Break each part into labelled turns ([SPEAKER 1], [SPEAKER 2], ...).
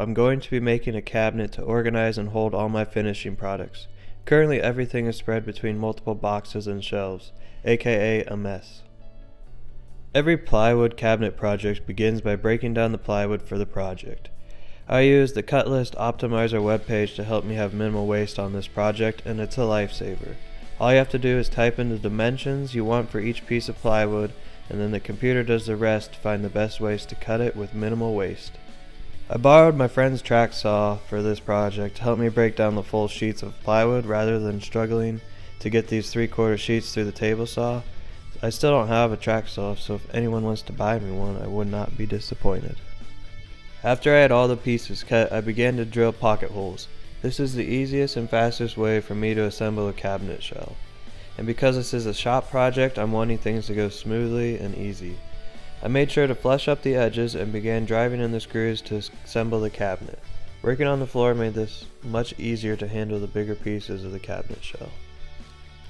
[SPEAKER 1] I'm going to be making a cabinet to organize and hold all my finishing products. Currently everything is spread between multiple boxes and shelves, aka a mess. Every plywood cabinet project begins by breaking down the plywood for the project. I use the Cut List Optimizer webpage to help me have minimal waste on this project, and it's a lifesaver. All you have to do is type in the dimensions you want for each piece of plywood, and then the computer does the rest to find the best ways to cut it with minimal waste. I borrowed my friend's track saw for this project to help me break down the full sheets of plywood rather than struggling to get these 3/4 sheets through the table saw. I still don't have a track saw, so if anyone wants to buy me one, I would not be disappointed. After I had all the pieces cut, I began to drill pocket holes. This is the easiest and fastest way for me to assemble a cabinet shell. And because this is a shop project, I'm wanting things to go smoothly and easy. I made sure to flush up the edges and began driving in the screws to assemble the cabinet. Working on the floor made this much easier to handle the bigger pieces of the cabinet shell.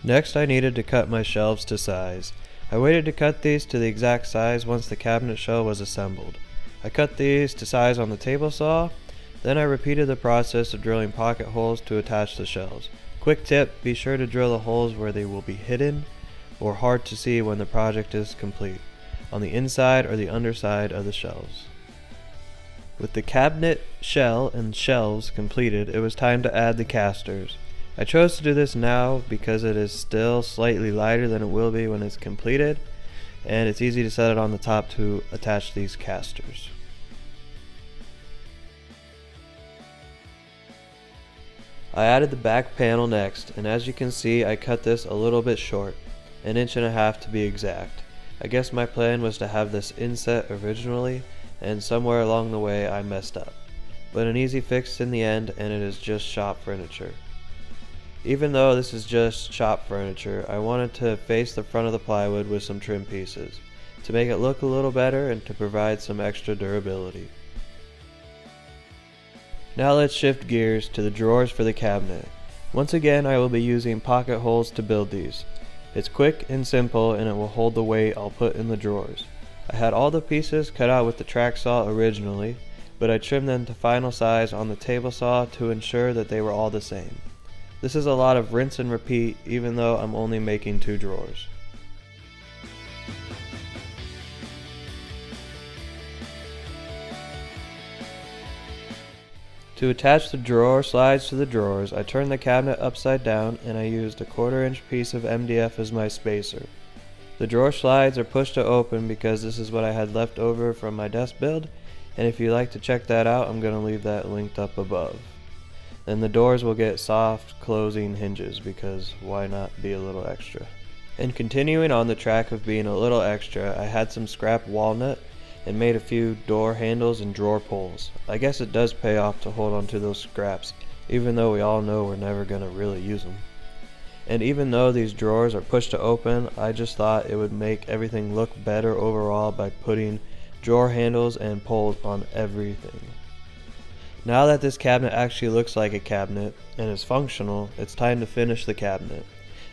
[SPEAKER 1] Next, I needed to cut my shelves to size. I waited to cut these to the exact size once the cabinet shell was assembled. I cut these to size on the table saw, then I repeated the process of drilling pocket holes to attach the shelves. Quick tip, be sure to drill the holes where they will be hidden or hard to see when the project is complete, on the inside or the underside of the shelves. With the cabinet shell and shelves completed, it was time to add the casters. I chose to do this now because it is still slightly lighter than it will be when it's completed, and it's easy to set it on the top to attach these casters. I added the back panel next, and as you can see I cut this a little bit short, 1.5 inches to be exact. I guess my plan was to have this inset originally, and somewhere along the way I messed up. But an easy fix in the end, and it is just shop furniture. Even though this is just shop furniture, I wanted to face the front of the plywood with some trim pieces, to make it look a little better and to provide some extra durability. Now let's shift gears to the drawers for the cabinet. Once again, I will be using pocket holes to build these. It's quick and simple, and it will hold the weight I'll put in the drawers. I had all the pieces cut out with the track saw originally, but I trimmed them to final size on the table saw to ensure that they were all the same. This is a lot of rinse and repeat, even though I'm only making 2 drawers. To attach the drawer slides to the drawers, I turned the cabinet upside down and I used a 1/4 inch piece of MDF as my spacer. The drawer slides are pushed to open because this is what I had left over from my desk build, and if you'd like to check that out, I'm going to leave that linked up above. Then the doors will get soft closing hinges because why not be a little extra. And continuing on the track of being a little extra, I had some scrap walnut and made a few door handles and drawer pulls. I guess it does pay off to hold on to those scraps, even though we all know we're never going to really use them. And even though these drawers are pushed to open, I just thought it would make everything look better overall by putting drawer handles and pulls on everything. Now that this cabinet actually looks like a cabinet and is functional, it's time to finish the cabinet.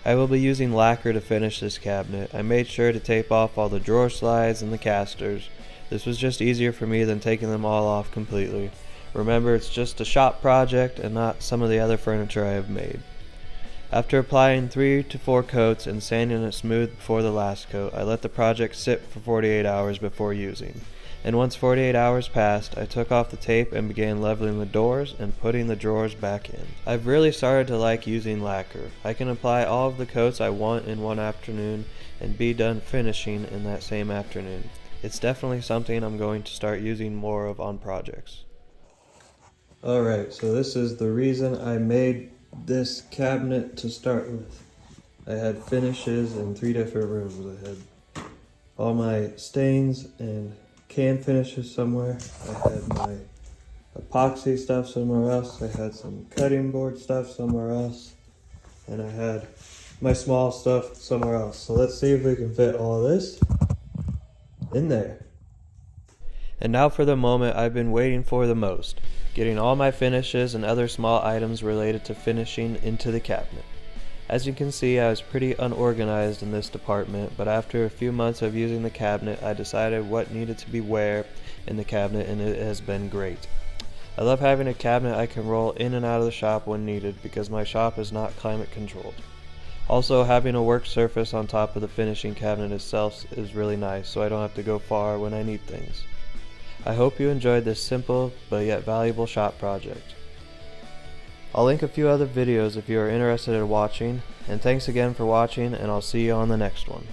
[SPEAKER 1] I will be using lacquer to finish this cabinet. I made sure to tape off all the drawer slides and the casters. This was just easier for me than taking them all off completely. Remember, it's just a shop project and not some of the other furniture I have made. After applying 3 to 4 coats and sanding it smooth before the last coat, I let the project sit for 48 hours before using. And once 48 hours passed, I took off the tape and began leveling the doors and putting the drawers back in. I've really started to like using lacquer. I can apply all of the coats I want in one afternoon and be done finishing in that same afternoon. It's definitely something I'm going to start using more of on projects. Alright, so this is the reason I made this cabinet to start with. I had finishes in 3 different rooms. I had all my stains and can finishes somewhere. I had my epoxy stuff somewhere else. I had some cutting board stuff somewhere else. And I had my small stuff somewhere else. So let's see if we can fit all this in there. And now for the moment I've been waiting for the most, getting all my finishes and other small items related to finishing into the cabinet. As you can see, I was pretty unorganized in this department, but after a few months of using the cabinet, I decided what needed to be where in the cabinet, and it has been great. I love having a cabinet I can roll in and out of the shop when needed because my shop is not climate controlled. Also, having a work surface on top of the finishing cabinet itself is really nice, so I don't have to go far when I need things. I hope you enjoyed this simple but yet valuable shop project. I'll link a few other videos if you are interested in watching, and thanks again for watching, and I'll see you on the next one.